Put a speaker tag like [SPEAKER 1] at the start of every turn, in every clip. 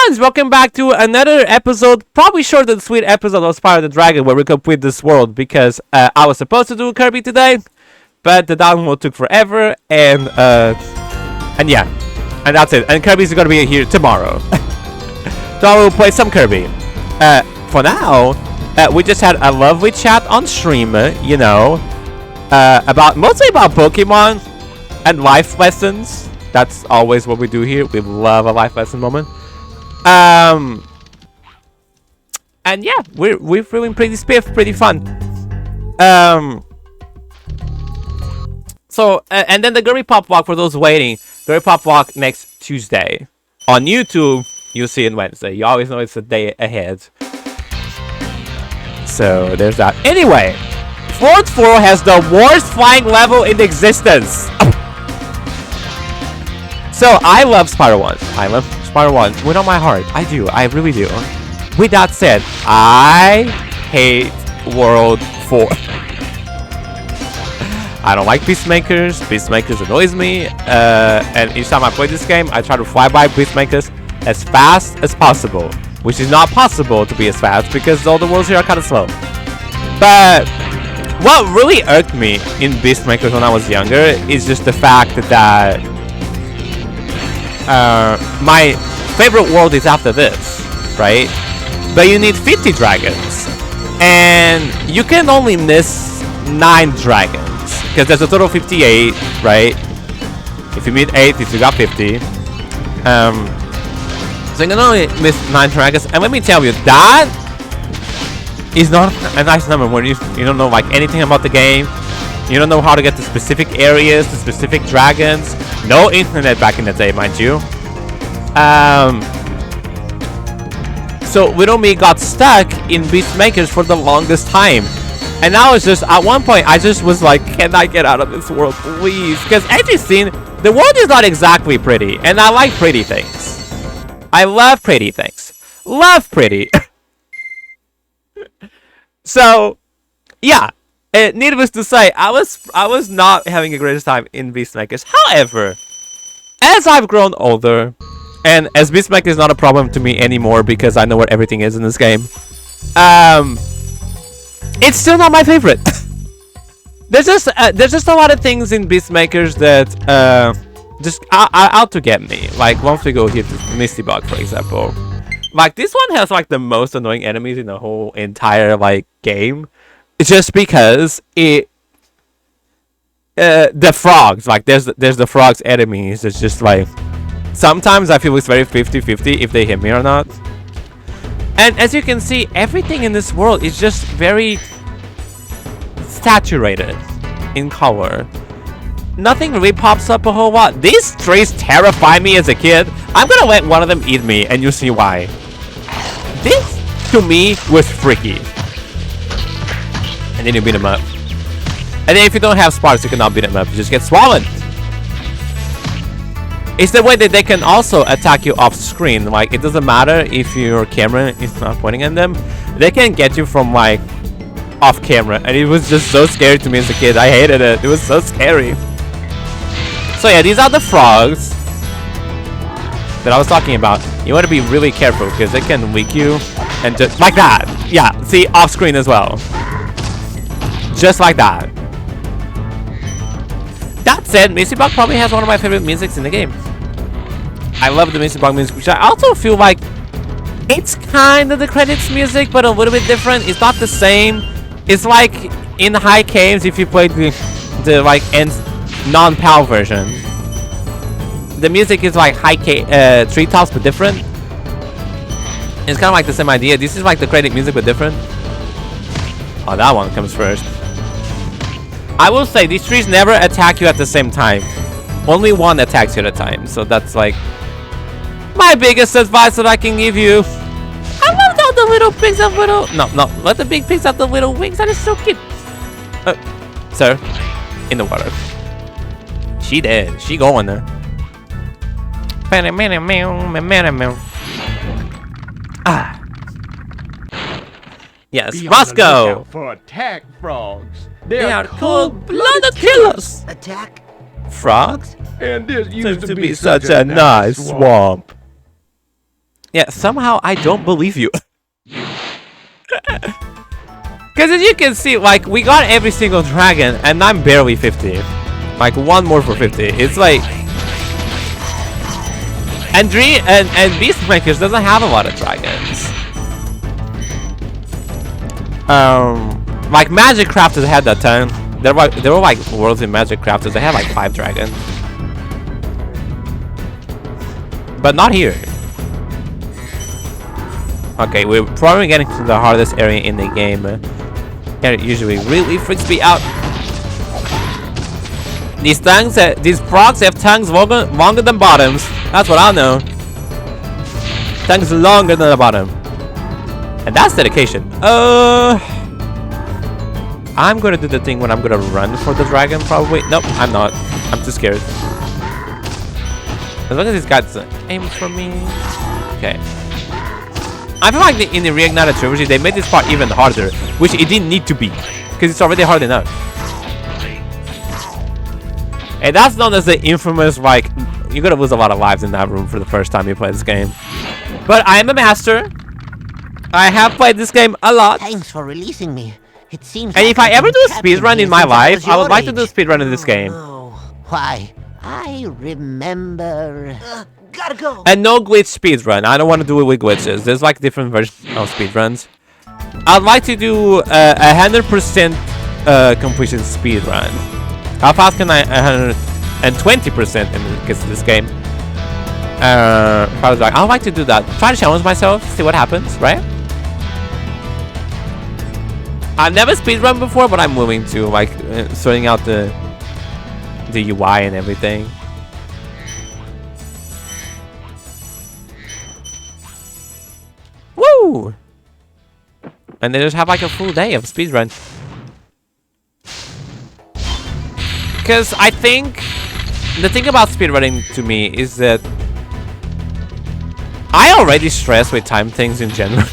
[SPEAKER 1] ones! Welcome back to another episode, probably short and sweet episode of Spyro the Dragon, where we complete this world, because I was supposed to do Kirby today, but the download took forever, and yeah, and that's it. And Kirby's gonna be here tomorrow. So we'll play some Kirby. For now, we just had a lovely chat on stream, you know, mostly about Pokemon and life lessons. That's always what we do here. We love a life lesson moment. And yeah, we're feeling pretty spiff, pretty fun. So and then the Kirby Pop Walk, for those waiting, Kirby Pop Walk next Tuesday. On YouTube, you'll see it Wednesday. You always know it's a day ahead. So there's that. Anyway, Fourth Floor has the worst flying level in existence. So I love Spyro 1. I love Spyro 1 with all my heart. I do. I really do. With that said, I hate World 4. I don't like Peacemakers. Peacemakers annoys me. And each time I play this game, I try to fly by Peacemakers as fast as possible. Which is not possible to be as fast because all the worlds here are kind of slow. But what really irked me in Peacemakers when I was younger is just the fact that my favorite world is after this, right? But you need 50 dragons. And you can only miss 9 dragons. Because there's a total of 58, right? If you meet 8, if you got 50. So you can only miss 9 dragons. And let me tell you, that is not a nice number when you don't know like anything about the game. You don't know how to get to specific areas, to specific dragons. No internet back in the day, mind you. So Little Me got stuck in Beastmakers for the longest time. And I was just, at one point, I just was like, can I get out of this world, please? Because as you've seen, the world is not exactly pretty. And I like pretty things. I love pretty things. Love pretty. So, yeah. Needless to say, I was not having a greatest time in Beastmakers. However, as I've grown older, and as Beastmaker is not a problem to me anymore because I know where everything is in this game, it's still not my favorite. There's just a lot of things in Beastmakers that just out to get me. Like once we go here to Misty Bug, for example, like this one has like the most annoying enemies in the whole entire like game. Just because it the frogs, like there's the frogs enemies. It's just like sometimes I feel it's very 50-50 if they hit me or not. And as you can see, everything in this world is just very saturated in color. Nothing really pops up a whole lot. These trees terrify me as a kid. I'm gonna let one of them eat me and you'll see why. This to me was freaky. And then you beat them up. And then if you don't have sparks, you cannot beat them up. You just get swollen. It's the way that they can also attack you off screen. Like, it doesn't matter if your camera is not pointing at them. They can get you from, like, off camera. And it was just so scary to me as a kid. I hated it. It was so scary. So, yeah, these are the frogs that I was talking about. You want to be really careful because they can weak you. And just like that. Yeah, see, off screen as well. Just like that. That said, Misty Bug probably has one of my favorite musics in the game. I love the Misty Bug music, which I also feel like it's kind of the credits music, but a little bit different. It's not the same. It's like in High Caves if you played the like non-PAL version. The music is like Treetops but different. It's kind of like the same idea. This is like the credit music but different. Oh, that one comes first. I will say, these trees never attack you at the same time. Only one attacks you at a time. So that's like my biggest advice that I can give you. I love how the little pigs have little... No, let the big pigs have the little wings. That is so cute. Sir, in the water. She dead. She going there. Ah. Yes, Roscoe.
[SPEAKER 2] For attack frogs.
[SPEAKER 1] They are cold-blooded killers.
[SPEAKER 3] Attack
[SPEAKER 1] Frogs?
[SPEAKER 2] And this used
[SPEAKER 1] to be such a nice swamp. Yeah, somehow I don't believe you. Because as you can see, like, we got every single dragon, and I'm barely 50. Like, one more for 50. It's like... And Beastmakers doesn't have a lot of dragons. Like, Magic Crafters had that ton. There were like, Worlds in Magic Crafters. They had, like, 5 dragons. But not here. Okay, we're probably getting to the hardest area in the game. It usually really freaks me out. These frogs have tongues longer than bottoms. That's what I know. Tongues longer than the bottom. And that's dedication. I'm gonna do the thing when I'm gonna run for the dragon, probably. Nope, I'm not. I'm too scared. As long as this guy doesn't aim for me. Okay. I feel like in the Reignited Trilogy, they made this part even harder, which it didn't need to be, because it's already hard enough. And that's known as the infamous, like, you're gonna lose a lot of lives in that room for the first time you play this game. But I am a master. I have played this game a lot.
[SPEAKER 3] Thanks for releasing me. It seems.
[SPEAKER 1] And if I ever do a speedrun in my life, I would like to do a speedrun in this game.
[SPEAKER 3] No. Why? I remember. Gotta go.
[SPEAKER 1] And no glitch speedrun. I don't want to do it with glitches. There's like different versions of speedruns. I'd like to do 100% completion speedrun. How fast can I 120% in this game? I'd like to do that. Try to challenge myself, see what happens, right? I've never speedrun before, but I'm willing to, like, sorting out the UI and everything. Woo! And they just have like a full day of speedrun. Because I think the thing about speedrunning to me is that I already stress with time things in general.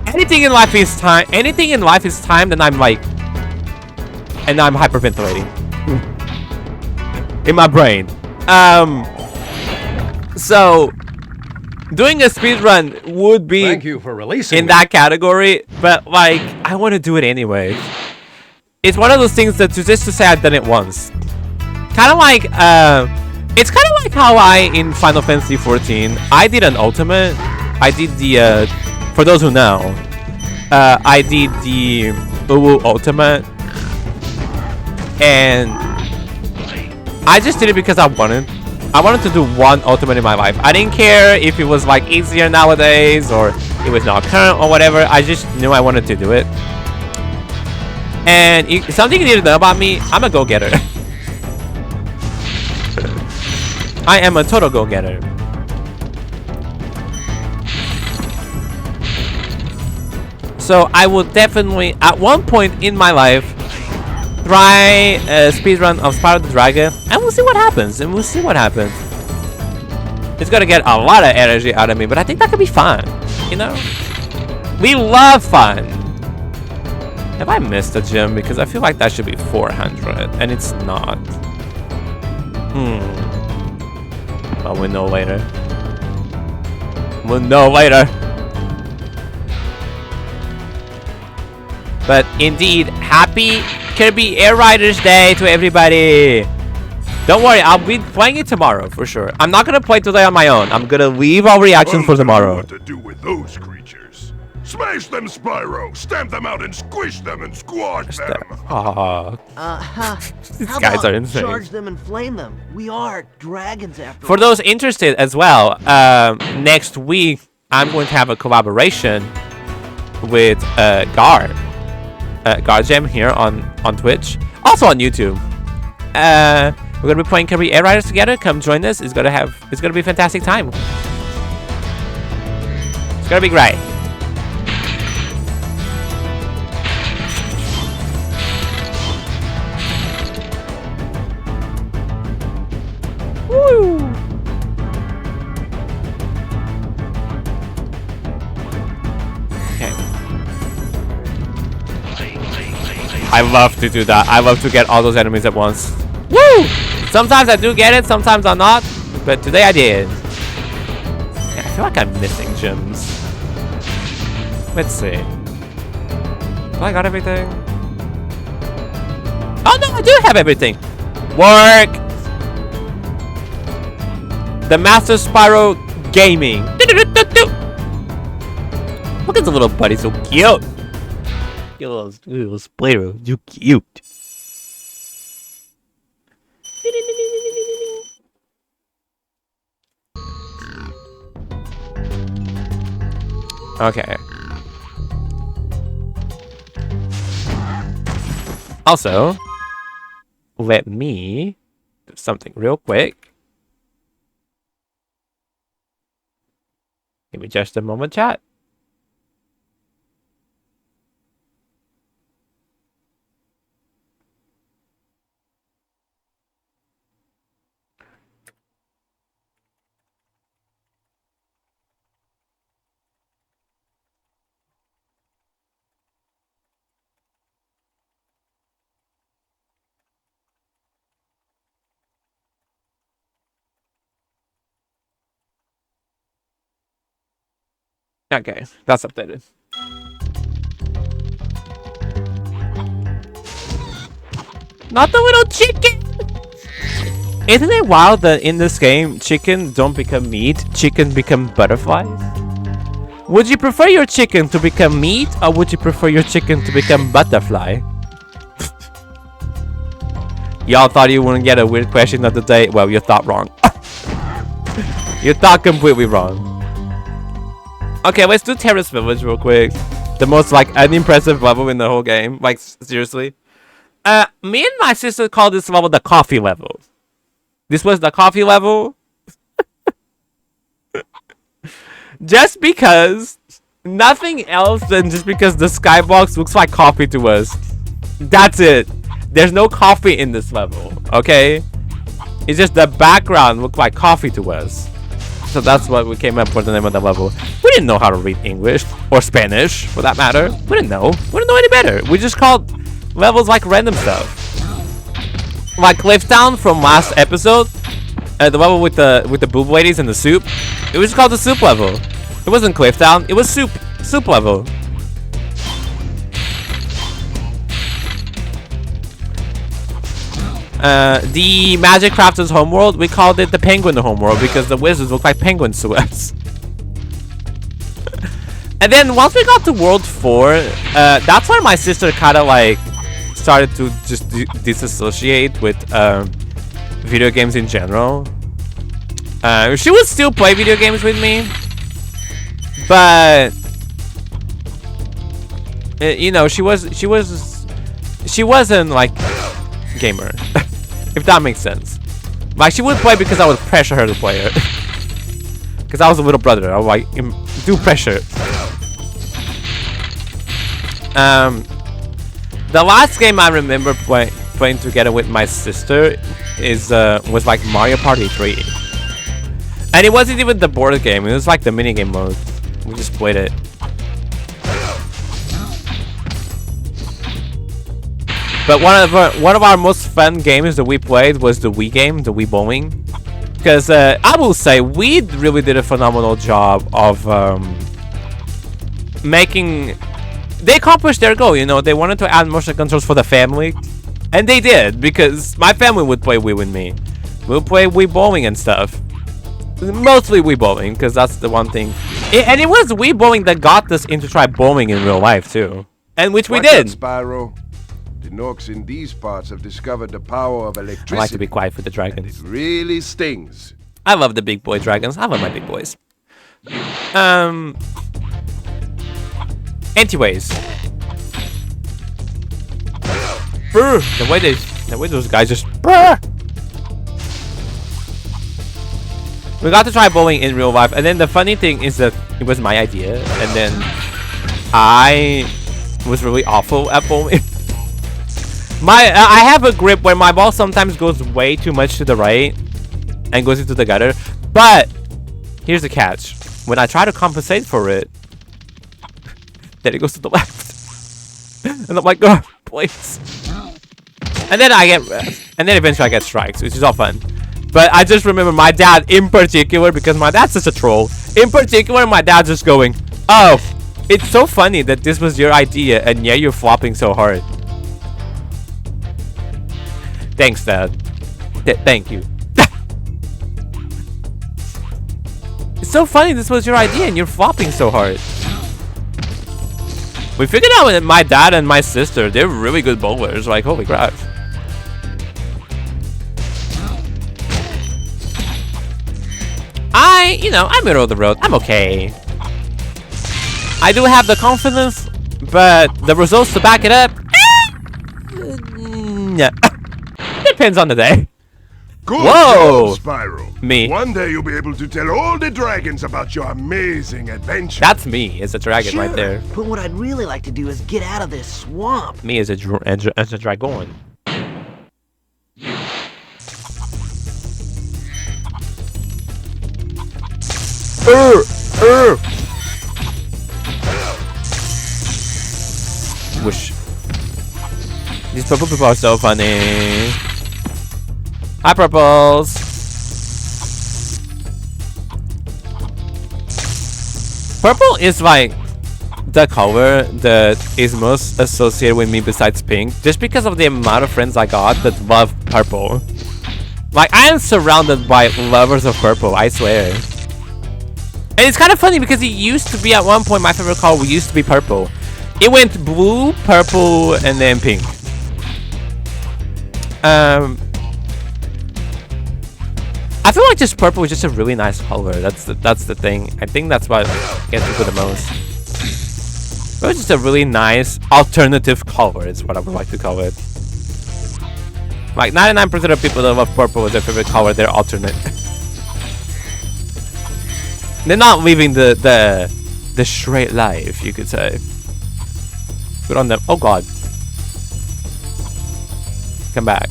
[SPEAKER 1] Anything in life is time. Anything in life is time, then I'm like, and I'm hyperventilating in my brain. So doing a speedrun would be
[SPEAKER 2] Thank you for releasing
[SPEAKER 1] in
[SPEAKER 2] me.
[SPEAKER 1] that category, but like I want to do it anyway. It's one of those things that just to say I've done it once. Kind of like it's kind of like how in Final Fantasy 14 I did an ultimate. I did the for those who know, I did the Uwu ultimate, and I just did it because I wanted to do one ultimate in my life. I didn't care if it was like easier nowadays or it was not current or whatever. I just knew I wanted to do it. And something you need to know about me, I'm a go-getter. I am a total go-getter. So I will definitely, at one point in my life, try a speedrun of Spyro the Dragon, and we'll see what happens. It's gonna get a lot of energy out of me, but I think that could be fun. You know, we love fun. Have I missed a gym? Because I feel like that should be 400, and it's not. Well, we'll know later. But indeed, happy Kirby Air Riders Day to everybody. Don't worry, I'll be playing it tomorrow for sure. I'm not gonna play today on my own. I'm gonna leave all reactions for tomorrow.
[SPEAKER 4] What to do with those creatures? Smash them, Spyro! Stamp them out and squish them and squash them!
[SPEAKER 1] These
[SPEAKER 3] How
[SPEAKER 1] guys
[SPEAKER 3] about
[SPEAKER 1] are insane.
[SPEAKER 3] charge them and flame them? We are dragons after
[SPEAKER 1] For
[SPEAKER 3] all.
[SPEAKER 1] those interested as well, next week I'm going to have a collaboration with Gargem here on Twitch, also on YouTube. We're gonna be playing Kirby Air Riders together. Come join us. It's gonna be a fantastic time. It's gonna be great. Woo! Okay. I love to do that. I love to get all those enemies at once. Woo! Sometimes I do get it, sometimes I'm not. But today I did. I feel like I'm missing gems. Let's see. Have I got everything? Oh no, I do have everything! Work! The Master Spyro Gaming. Look at the little buddy, so cute! Little Spyro, you cute. Okay. Also, let me do something real quick. Give me just a moment, chat. Okay, that's updated. Not the little chicken! Isn't it wild that in this game, chicken don't become meat, chicken become butterflies? Would you prefer your chicken to become meat, or would you prefer your chicken to become butterfly? Y'all thought you wouldn't get a weird question of the day? Well, you thought wrong. You thought completely wrong. Okay, let's do Terrace Village real quick. The most, like, unimpressive level in the whole game. Like, seriously. Me and my sister called this level the coffee level. This was the coffee level. Just because. Nothing else than just because the skybox looks like coffee to us. That's it. There's no coffee in this level, okay? It's just the background looked like coffee to us. So that's what we came up with the name of the level. We didn't know how to read English or Spanish, for that matter. We didn't know. We didn't know any better. We just called levels like random stuff. Like Clifftown from last episode, the level with the boob ladies and the soup. It was called the soup level. It wasn't Clifftown. It was soup level. The Magic Crafters homeworld, we called it the Penguin homeworld because the wizards look like penguins to us. And then once we got to World 4, that's where my sister kind of like started to just disassociate with video games in general. She would still play video games with me, but you know, she wasn't like gamer. If that makes sense. Like, she would play because I would pressure her to play it. Because I was a little brother. I was like, do pressure. The last game I remember playing together with my sister was like Mario Party 3. And it wasn't even the board game. It was like the minigame mode. We just played it. But one of our most fun games that we played was the Wii game, the Wii Bowling. Because I will say, we really did a phenomenal job of making... They accomplished their goal, you know. They wanted to add motion controls for the family. And they did, because my family would play Wii with me. We'll play Wii Bowling and stuff. Mostly Wii Bowling, because that's the one thing. And it was Wii Bowling that got us into try bowling in real life, too. And which we did.
[SPEAKER 4] Spyro. The Norks in these parts have discovered the power of electricity.
[SPEAKER 1] I like to be quiet for the dragons.
[SPEAKER 4] It really stings.
[SPEAKER 1] I love the big boy dragons. I love my big boys. Anyways. Brr, the way those guys just brr. We got to try bowling in real life, and then the funny thing is that it was my idea, and then I was really awful at bowling. I have a grip where my ball sometimes goes way too much to the right and goes into the gutter. But here's the catch: when I try to compensate for it, then it goes to the left, and I'm like, oh, please. And then eventually I get strikes, which is all fun. But I just remember my dad in particular, because my dad's such a troll. In particular, my dad just going, "Oh, it's so funny that this was your idea, and yeah, you're flopping so hard." Thanks, Dad. Thank you. It's so funny this was your idea, and you're flopping so hard. We figured out that my dad and my sister, they're really good bowlers. Like, holy crap. I'm middle of the road. I'm okay. I do have the confidence, but the results to back it up, yeah. Depends on the day.
[SPEAKER 4] Good
[SPEAKER 1] Whoa!
[SPEAKER 4] job, Spyro.
[SPEAKER 1] Me.
[SPEAKER 4] One day you'll be able to tell all the dragons about your amazing adventure.
[SPEAKER 1] That's me as a dragon right there.
[SPEAKER 3] But what I'd really like to do is get out of this swamp.
[SPEAKER 1] Me as a dragon. Whoosh. These purple people are so funny. Hi, purples. Purple is like the color that is most associated with me besides pink, just because of the amount of friends I got that love purple. Like, I am surrounded by lovers of purple, I swear. And it's kind of funny because it used to be at one point my favorite color used to be purple. It went blue, purple, and then pink. I feel like just purple is just a really nice color. That's the thing. I think that's what gets people the most. But it's just a really nice alternative color is what I would like to call it. Like 99% of people that love purple as their favorite color, they're alternate. They're not living the straight life, you could say. Good on them. Oh god. Come back.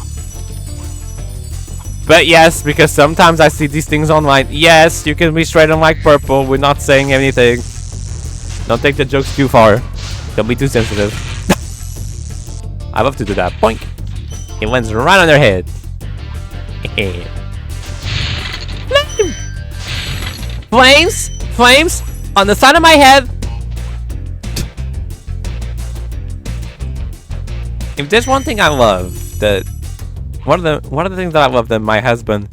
[SPEAKER 1] But yes, because sometimes I see these things online. Yes, you can be straight and like purple. We're not saying anything. Don't take the jokes too far. Don't be too sensitive. I love to do that. Boink. It lands right on their head. Flames! Flames! On the side of my head! If there's one thing I love, that one of the things that I love that my husband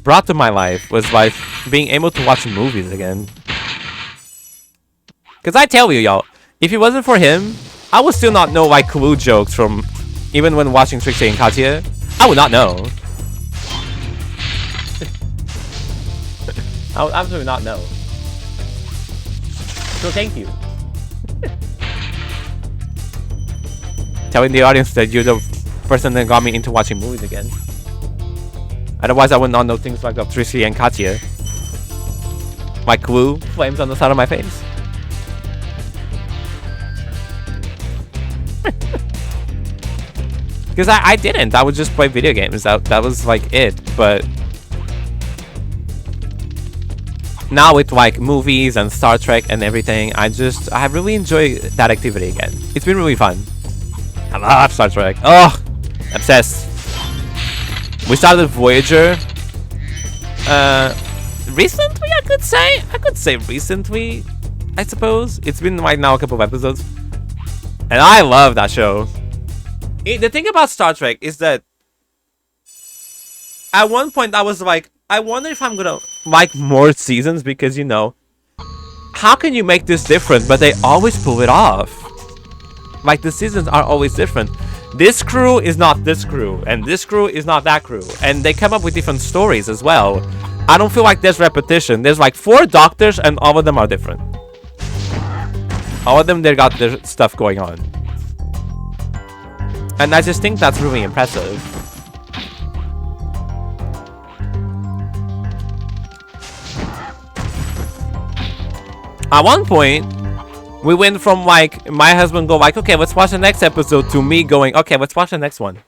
[SPEAKER 1] brought to my life was like being able to watch movies again. Cause I tell you, y'all, if it wasn't for him, I would still not know like Clue jokes from even when watching Trixie and Katya. I would not know. I would absolutely not know. So thank you. Telling the audience that you're the person that got me into watching movies again. Otherwise, I would not know things like Trixie and Katya. Like Clue, flames on the side of my face. Because I didn't. I would just play video games. That was like it. But now with like movies and Star Trek and everything, I really enjoy that activity again. It's been really fun. I love Star Trek. Oh, obsessed. We started Voyager. Recently, I could say recently, I suppose. It's been like now a couple of episodes. And I love that show. The thing about Star Trek is that at one point I was like, I wonder if I'm gonna like more seasons because, you know, how can you make this different? But they always pull it off. Like the seasons are always different. This crew is not this crew, and this crew is not that crew, and they come up with different stories as well. I don't feel like there's repetition. There's like 4 doctors, and all of them are different. All of them, they got their stuff going on. And I just think that's really impressive. At one point, we went from like my husband go like, okay, let's watch the next episode, to me going, okay, let's watch the next one.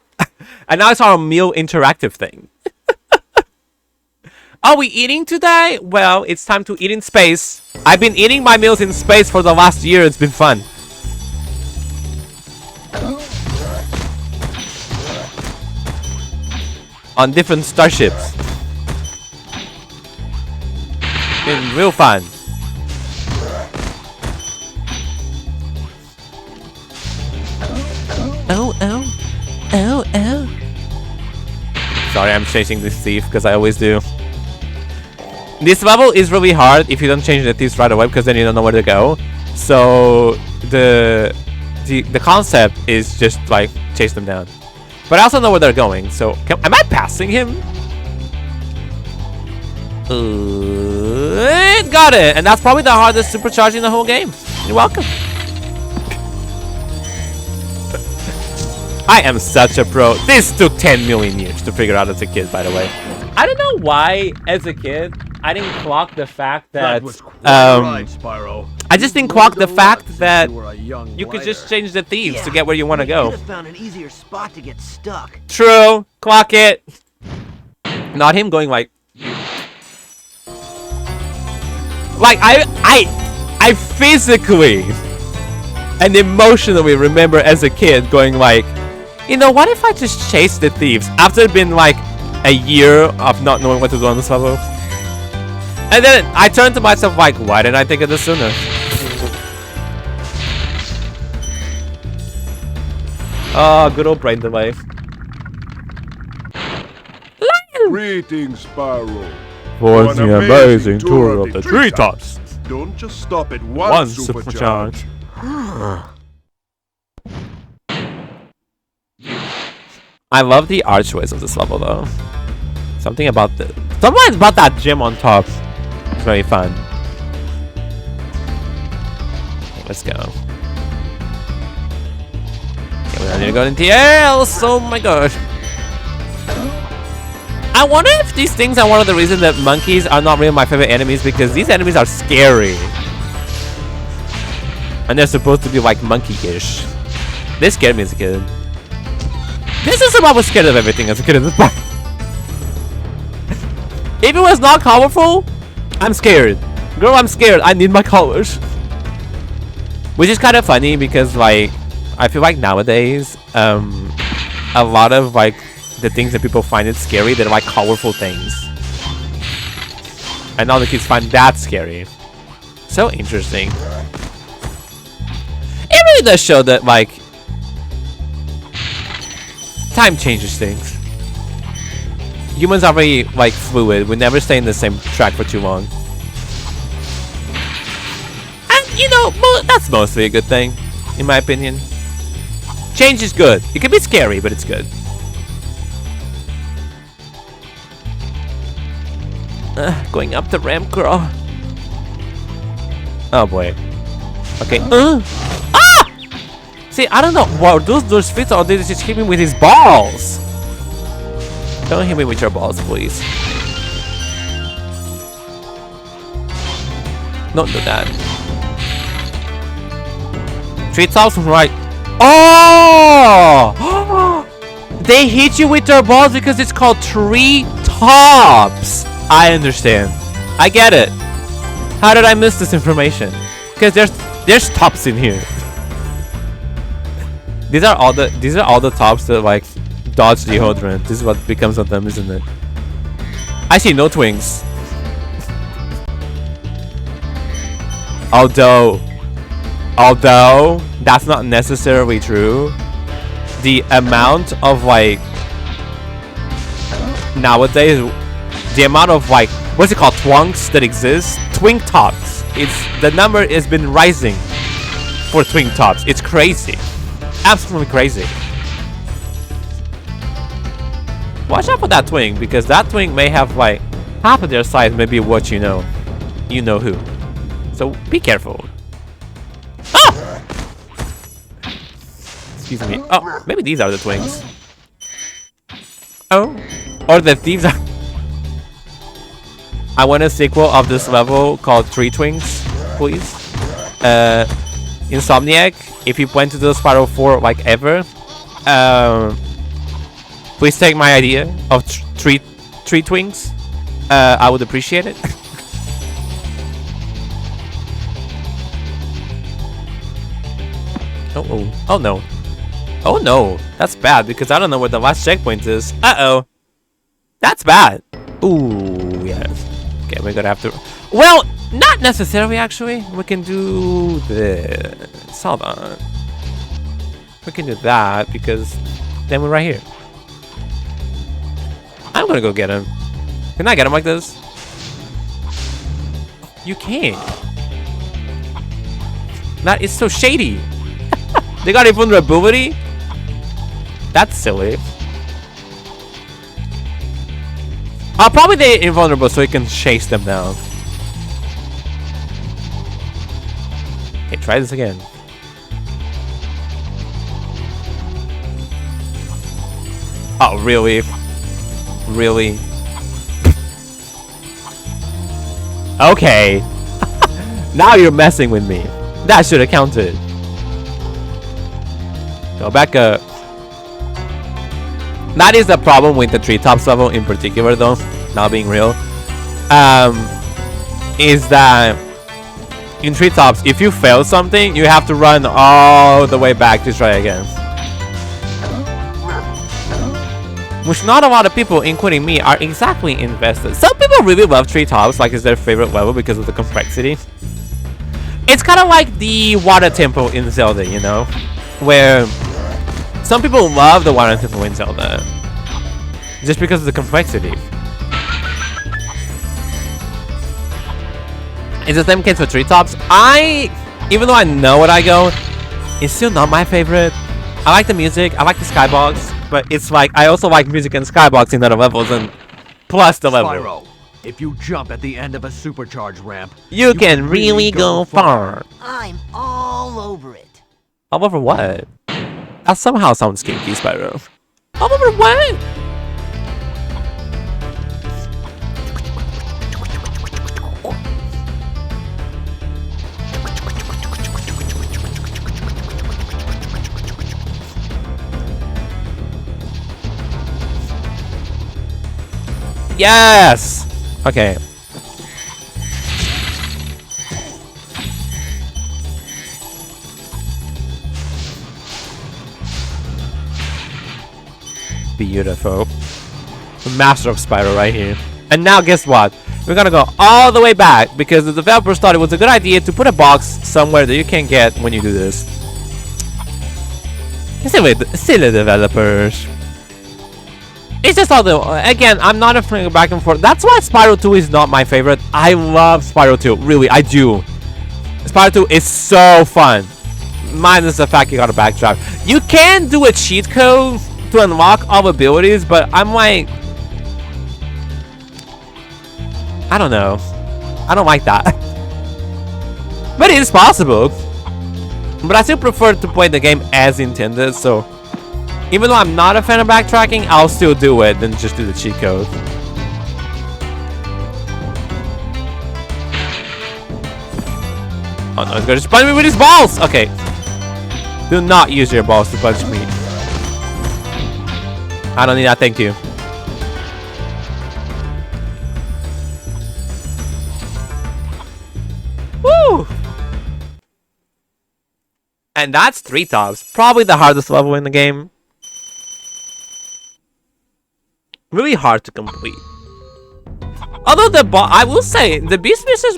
[SPEAKER 1] And now it's our meal interactive thing. Are we eating today? Well, it's time to eat in space. I've been eating my meals in space for the last year. It's been fun. On different starships. Been real fun. Oh, oh, oh, oh. Sorry, I'm chasing this thief because I always do. This level is really hard if you don't change the thieves right away because then you don't know where to go. So the concept is just like chase them down. But I also know where they're going. So am I passing him? Got it, and that's probably the hardest supercharge in the whole game. You're welcome. I am such a pro. This took 10 million years to figure out as a kid, by the way. I don't know why, as a kid, I didn't clock the fact that
[SPEAKER 4] was quite right, Spyro.
[SPEAKER 1] I just didn't clock the fact that
[SPEAKER 3] were a young
[SPEAKER 1] you could just
[SPEAKER 3] lighter.
[SPEAKER 1] change the thieves to
[SPEAKER 3] Yeah,
[SPEAKER 1] get where you want to
[SPEAKER 3] we
[SPEAKER 1] go.
[SPEAKER 3] could have found an easier spot to get stuck.
[SPEAKER 1] True. Clock it. Not him going like I physically and emotionally remember as a kid going like, you know, what if I just chase the thieves after it's been like a year of not knowing what to do on this level? And then I turned to myself like, why didn't I think of this sooner? Oh, good old brain delay.
[SPEAKER 4] Greetings, Spyro.
[SPEAKER 1] For
[SPEAKER 4] an
[SPEAKER 1] the amazing tour of the
[SPEAKER 4] treetops.
[SPEAKER 1] treetops.
[SPEAKER 4] Don't just stop at
[SPEAKER 1] One
[SPEAKER 4] one supercharge.
[SPEAKER 1] I love the archways of this level though. Something about that gym on top. It's very fun. Okay, let's go. Okay, we need to go into the air. Oh my gosh. I wonder if these things are one of the reasons that monkeys are not really my favorite enemies, because these enemies are scary. And they're supposed to be like monkey-ish. They scared me as a kid. This is about I was scared of everything as a kid in this part. If it was not colorful, I'm scared. Girl, I'm scared. I need my colors. Which is kind of funny because like I feel like nowadays a lot of like the things that people find it scary, they're like colorful things. And now the kids find that scary. So interesting. It really does show that like time changes things. Humans are very like fluid. We never stay in the same track for too long. And you know, that's mostly a good thing, in my opinion. Change is good. It can be scary, but it's good. Going up the ramp, girl. Oh boy. Okay. Ah! See, I don't know. Wow, those fits are they just hit me with his balls. Don't hit me with your balls, please. Don't do that. Treetops right. Oh! They hit you with their balls because it's called treetops. I understand. I get it. How did I miss this information? Because there's tops in here. These are all the tops that like dodge deodorant. This is what becomes of them, isn't it? I see no twings. Although that's not necessarily true. The amount of like nowadays, the amount of like what's it called, twonks that exist, twink tops. The number has been rising for twink tops. It's crazy, absolutely crazy. Watch out for that twink, because that twink may have like half of their size, maybe what you know who. So be careful. Ah! Excuse me. Oh, maybe these are the twinks. Oh, or the thieves are. I want a sequel of this level called Three Twinks, please. Insomniac, if you plan to do Spyro 4 like ever, please take my idea of three twinks. I would appreciate it. Oh no. Oh no. That's bad because I don't know where the last checkpoint is. Uh-oh. That's bad. Ooh, yes. Okay, we're gonna have to... Well, not necessarily actually. We can do this. Hold on. We can do that because then we're right here. I'm gonna go get him. Can I get him like this? You can't. That is so shady. They got invulnerability? That's silly. Probably they're invulnerable so he can chase them down. Okay, try this again. Oh, really? Really? Okay. Now you're messing with me. That should have counted. Go back up. That is the problem with the treetops level in particular, though. Not being real. Is that in treetops, if you fail something, you have to run all the way back to try again. Which not a lot of people, including me, are exactly invested. Some people really love treetops, like it's their favorite level because of the complexity. It's kind of like the water temple in Zelda, you know? Where some people love the water temple in Zelda. Just because of the complexity. It's the same case for treetops. Even though I know what I go, it's still not my favorite. I like the music, I like the skybox, but it's like I also like music and skybox in other levels and plus the level.
[SPEAKER 2] Spyro, if you jump at the end of a supercharged ramp,
[SPEAKER 1] You can really go far.
[SPEAKER 3] I'm all over it.
[SPEAKER 1] All over what? That somehow sounds kinky, Spyro. All over what? Yes! Okay. Beautiful. The master of Spyro right here. And now guess what? We're gonna go all the way back because the developers thought it was a good idea to put a box somewhere that you can get when you do this. Silly developers. It's just all the again, I'm not a fan back and forth. That's why Spyro 2 is not my favorite. I love Spyro 2, really, I do. Spyro 2 is so fun. Minus the fact you gotta backtrack. You can do a cheat code to unlock all abilities, but I'm like, I don't know. I don't like that. But it is possible. But I still prefer to play the game as intended, so even though I'm not a fan of backtracking, I'll still do it than just do the cheat code. Oh no, he's gonna just punch me with his balls! Okay. Do not use your balls to punch me. I don't need that, thank you. Woo! And that's treetops. Probably the hardest level in the game. Really hard to complete. Although the boss, I will say, the Beast Mistress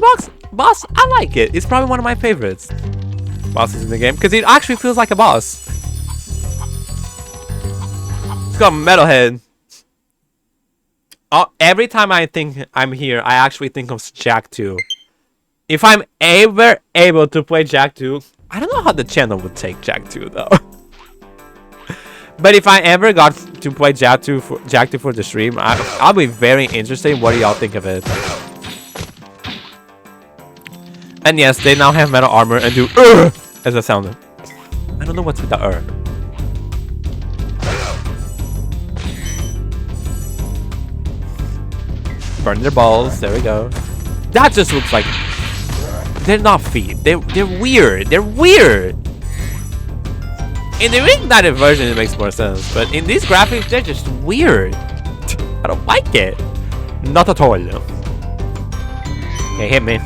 [SPEAKER 1] boss, I like it. It's probably one of my favorites bosses in the game because it actually feels like a boss. It's got a metal head. Every time I think I'm here, I actually think of Jak 2. If I'm ever able to play Jak 2, I don't know how the channel would take Jak 2 though. But if I ever got to play Jak 2 for the stream, I'll be very interested. What do y'all think of it? And yes, they now have metal armor and do as a sound. I don't know what's with the Burn their balls. There we go. That just looks like they're not feet. They're weird. They're weird. In the reignited version, it makes more sense, but in these graphics, they're just weird. I don't like it. Not at all. Okay, hit me.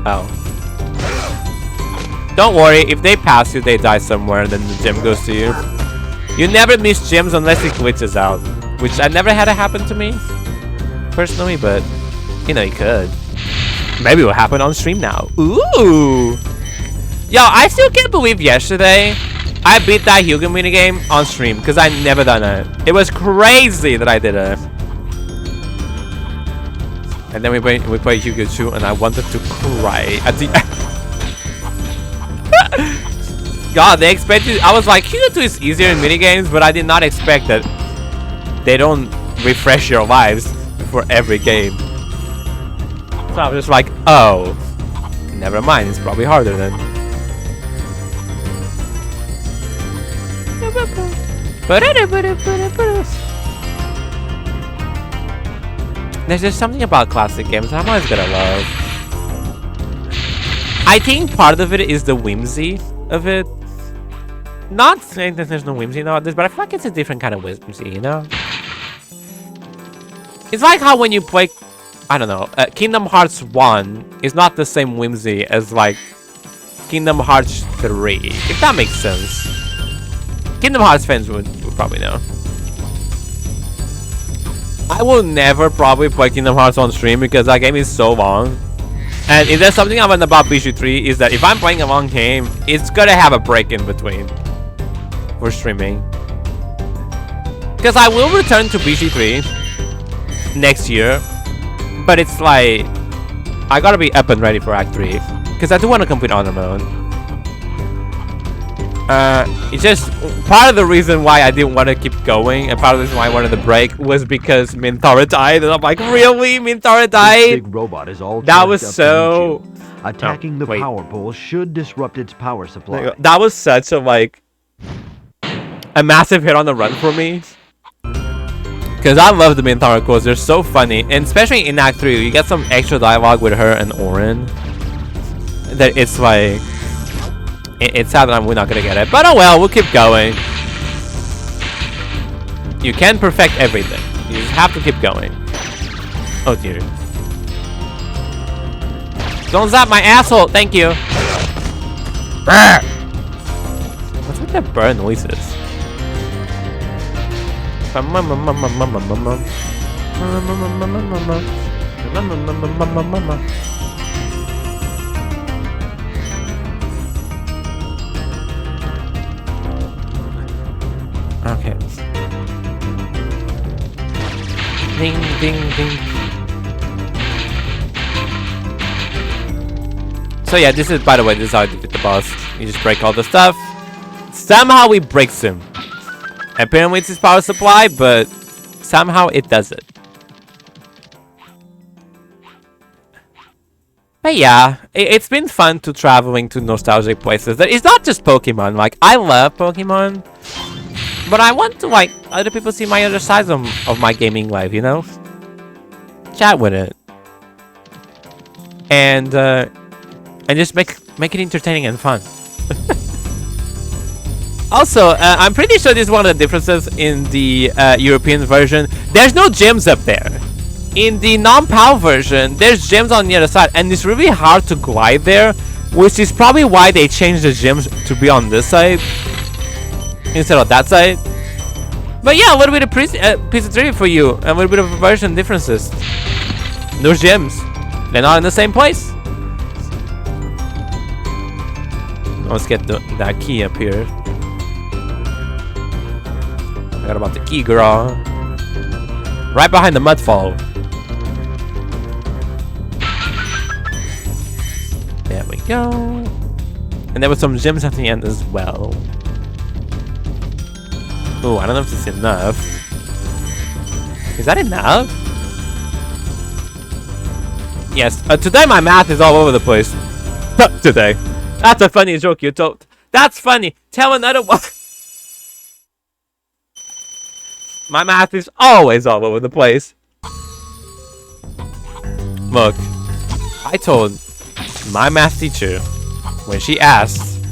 [SPEAKER 1] Oh. Don't worry, if they pass you, they die somewhere, and then the gem goes to you. You never miss gems unless it glitches out, which I never had it happen to me, personally, but, you know, you could. Maybe it will happen on stream now. Ooh. Yo, I still can't believe yesterday I beat that Hugo minigame on stream because I never done it. It was crazy that I did it. And then we played Hugo 2 and I wanted to cry at the God, they expected. I was like, Hugo 2 is easier in minigames, but I did not expect that they don't refresh your lives for every game. So I was just like, oh, never mind. It's probably harder then. There's just something about classic games I'm always gonna love. I think part of it is the whimsy of it. Not saying that there's no whimsy nowadays, but I feel like it's a different kind of whimsy, you know? It's like how when you play, I don't know, Kingdom Hearts 1 is not the same whimsy as like Kingdom Hearts 3, if that makes sense. Kingdom Hearts fans would probably know. I will never probably play Kingdom Hearts on stream because that game is so long. And if there's something I learned about BG3 is that if I'm playing a long game, it's gonna have a break in between for streaming. Because I will return to BG3 next year, but it's like I gotta be up and ready for Act 3 because I do want to complete Honor Mode. It's just part of the reason why I didn't want to keep going, and part of the reason why I wanted the break was because Mintara died, and I'm like, really? Mintara died?
[SPEAKER 2] Big robot is all
[SPEAKER 1] that was
[SPEAKER 2] charged up
[SPEAKER 1] so.
[SPEAKER 2] to meet you. Attacking the power pole should disrupt its power supply.
[SPEAKER 1] That was such a like a massive hit on the run for me. Because I love the Mintara quotes, they're so funny. And especially in Act 3, you get some extra dialogue with her and Orin. That it's like... It's sad that we're not going to get it. But oh well, we'll keep going. You can perfect everything. You just have to keep going. Oh dear. Don't zap my asshole, thank you. What's with the bird noises? Okay. Ding, ding, ding. So yeah, this is, by the way, this is how I defeat the boss. You just break all the stuff. Somehow he breaks him. Apparently it's his power supply, but somehow it does it. But yeah, it's been fun to traveling to nostalgic places. It's not just Pokemon. Like, I love Pokemon, but I want to, like, other people see my other sides of my gaming life, you know? Chat with it. And just make it entertaining and fun. Also, I'm pretty sure this is one of the differences in the European version. There's no gems up there. In the non-PAL version, there's gems on the other side, and it's really hard to glide there, which is probably why they changed the gems to be on this side instead of that side. But yeah, a little bit of piece of trivia for you, and a little bit of version differences. Those gems, they're not in the same place. Let's get that key up here. Forgot about the key, girl. Right behind the mudfall. There we go. And there were some gems at the end as well. Oh, I don't know if this is enough. Is that enough? Yes. Today my math is all over the place. Today. That's a funny joke you told. That's funny. Tell another one. My math is always all over the place. Look, I told my math teacher when she asked,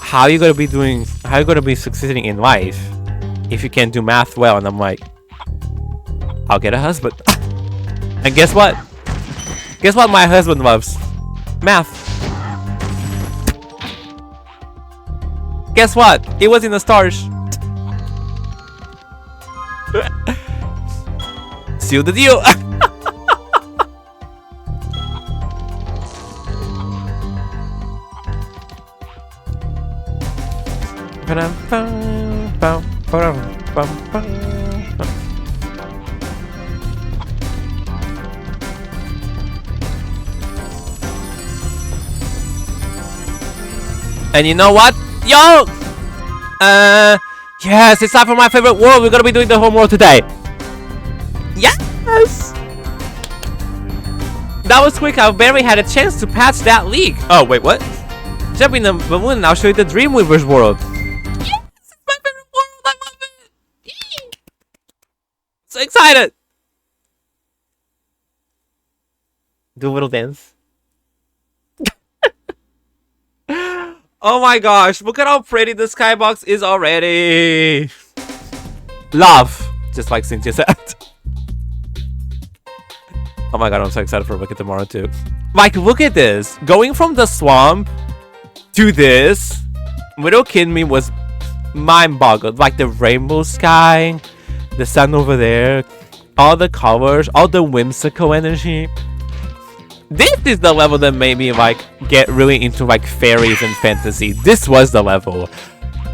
[SPEAKER 1] how you gonna be succeeding in life if you can't do math well? And I'm like, I'll get a husband. And guess what? Guess what my husband loves? Math. Guess what? It was in the stars. Seal the deal. And you know what? Yo! Yes, it's time for my favorite world. We're gonna be doing the home world today. Yes! That was quick. I barely had a chance to patch that leak. Oh, wait, what? Jump in the balloon and I'll show you the Dreamweaver's world. Yes! It's my favorite world. I love it. Yee! So excited. Do a little dance. Oh my gosh, look at how pretty the skybox is already. Love, just like Cynthia said. Oh my god, I'm so excited for Look at Tomorrow too. Like, look at this. Going from the swamp to this, little kid me was mind-boggled. Like the rainbow sky, the sun over there, all the colors, all the whimsical energy. This is the level that made me like get really into like fairies and fantasy. This was the level.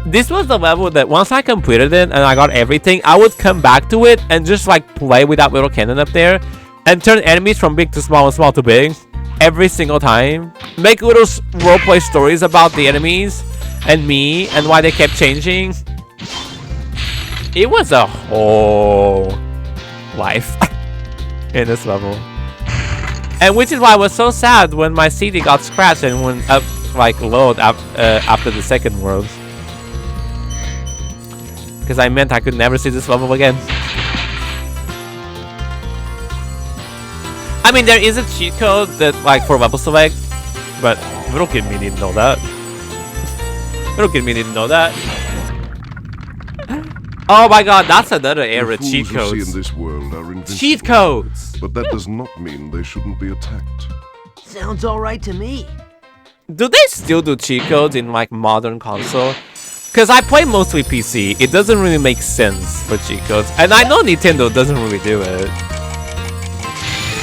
[SPEAKER 1] This was the level that once I completed it and I got everything, I would come back to it and just like play with that little cannon up there and turn enemies from big to small and small to big every single time. Make little roleplay stories about the enemies and me and why they kept changing. It was a whole life in this level. And which is why I was so sad when my CD got scratched and went up like load after the second world. Because I meant I could never see this level again. I mean, there is a cheat code that like for level select, but little kid me didn't know that. Little kid me didn't know that. Oh my god, that's another era cheat codes.
[SPEAKER 4] In this world are invincible,
[SPEAKER 1] cheat codes!
[SPEAKER 4] But that does not mean they shouldn't be attacked.
[SPEAKER 3] Sounds alright to me.
[SPEAKER 1] Do they still do cheat codes in like modern console? Because I play mostly PC, it doesn't really make sense for cheat codes. And I know Nintendo doesn't really do it.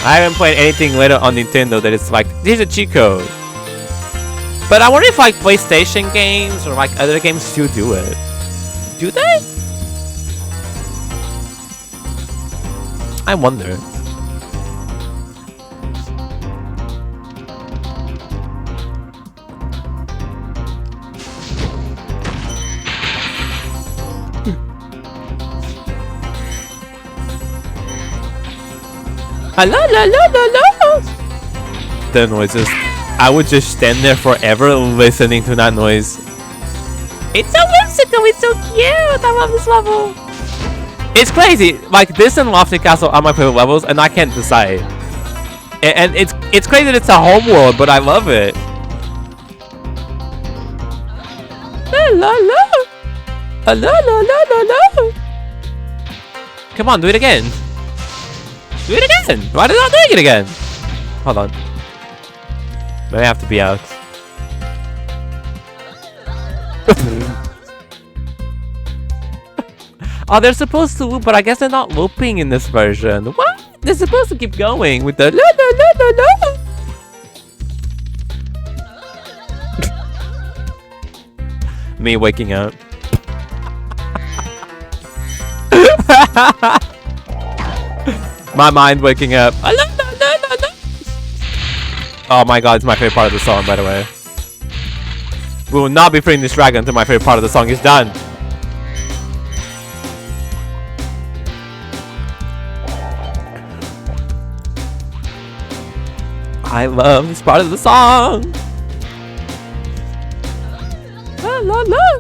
[SPEAKER 1] I haven't played anything later on Nintendo that is like, here's a cheat code. But I wonder if like PlayStation games or like other games still do it. Do they? I wonder. Hello, la la la la. The noises. I would just stand there forever listening to that noise. It's so whimsical. It's so cute. I love this level. It's crazy. Like this and Lofty Castle are my favorite levels, and I can't decide. And it's crazy that it's a home world, but I love it. La la la. La la la la la. Come on, do it again. Do it again! Why did I not doing it again? Hold on. Maybe I have to be out. Oh, they're supposed to loop, but I guess they're not looping in this version. What? They're supposed to keep going with the la la la la la. Me waking up. My mind waking up. Oh my god, it's my favorite part of the song, by the way. We will not be freeing this dragon until my favorite part of the song is done. I love this part of the song. La la la.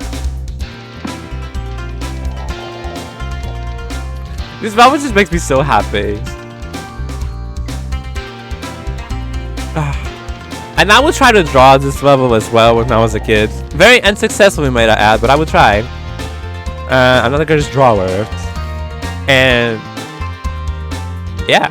[SPEAKER 1] This level just makes me so happy. And I would try to draw this level as well when I was a kid. Very unsuccessfully, might I add, but I would try. I'm not a good drawer. And yeah.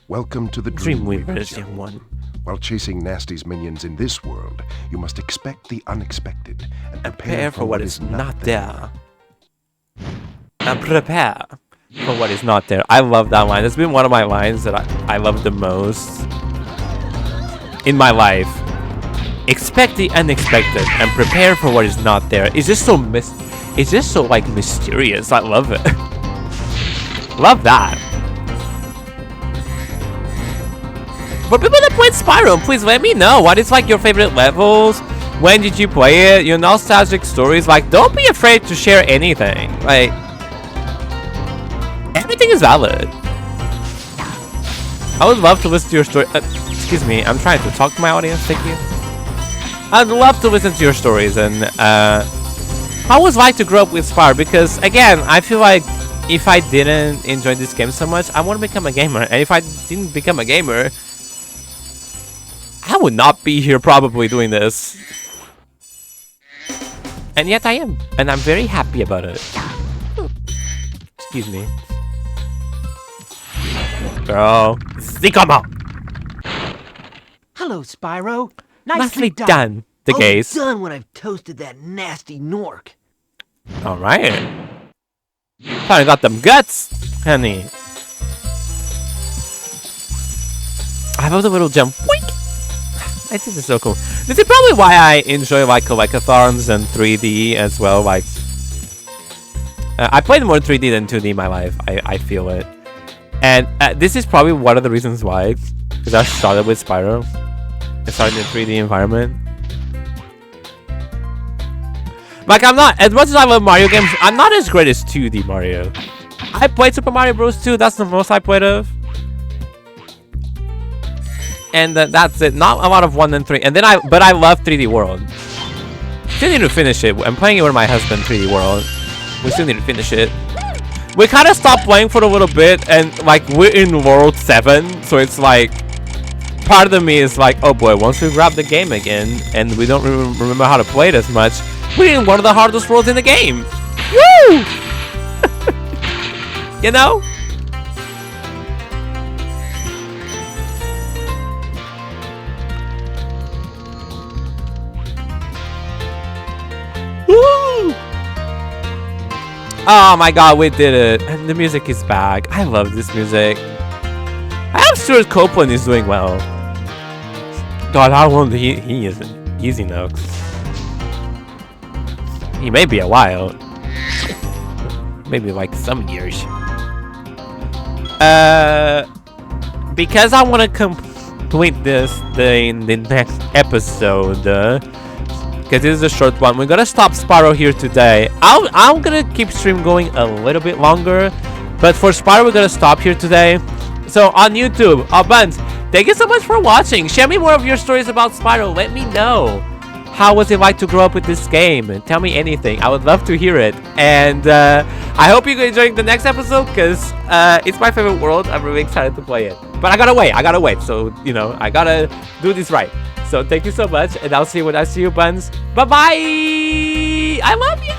[SPEAKER 4] Welcome to the
[SPEAKER 1] Dreamweavers,
[SPEAKER 4] young
[SPEAKER 1] young one.
[SPEAKER 4] While chasing Nasty's minions in this world, you must expect the unexpected and
[SPEAKER 1] Prepare for what is not there. and prepare for what is not there. I love that line. It's been one of my lines that I love the most in my life. Expect the unexpected and prepare for what is not there. It's just so like mysterious. I love it. Love that. For people that played Spyro, please let me know what is like your favorite levels. When did you play it? Your nostalgic stories. Like, don't be afraid to share anything. Like, everything is valid. I would love to listen to your story. Excuse me, I'm trying to talk to my audience. Thank you. I'd love to listen to your stories and how was it like to grow up with Spyro? Because again, I feel like if I didn't enjoy this game so much, I want to become a gamer. And if I didn't become a gamer, I would not be here probably doing this. And yet I am. And I'm very happy about it. Excuse me. Girl. Zikama!
[SPEAKER 3] Hello, Spyro.
[SPEAKER 1] Nicely done. The gaze.
[SPEAKER 3] Well done when I've toasted that nasty Nork.
[SPEAKER 1] Alright. Finally got them guts, honey. I love the little jump. Boink! This is so cool. This is probably why I enjoy like collectathons and 3D as well. Like, I played more 3D than 2D in my life. I feel it. And this is probably one of the reasons why. Because I started with Spyro. I started in a 3D environment. Like, I'm not, as much as I love Mario games, I'm not as great as 2D Mario. I played Super Mario Bros. 2, that's the most I played of. And that's it, not a lot of 1 and 3. And then but I love 3D World. Still need to finish it. I'm playing it with my husband, 3D World. We still need to finish it. We kind of stopped playing for a little bit, and like, we're in World 7, so it's like, part of me is like, oh boy, once we grab the game again, and we don't remember how to play it as much, we're in one of the hardest worlds in the game. Woo! You know? Woo! Oh my god, we did it. And the music is back. I love this music. I'm sure Copeland is doing well. God, how long he isn't easy now. He may be a while. Maybe like some years. Because I want to complete this in the next episode. Because this is a short one. We're gonna stop Spyro here today. I'm gonna keep stream going a little bit longer. But for Spyro, we're gonna stop here today. So on YouTube, Buns, thank you so much for watching. Share me more of your stories about Spyro. Let me know. How was it like to grow up with this game? And tell me anything. I would love to hear it. And I hope you're enjoying the next episode because it's my favorite world. I'm really excited to play it. But I gotta wait. So, you know, I gotta do this right. So thank you so much. And I'll see you when I see you, Buns. Bye-bye. I love you.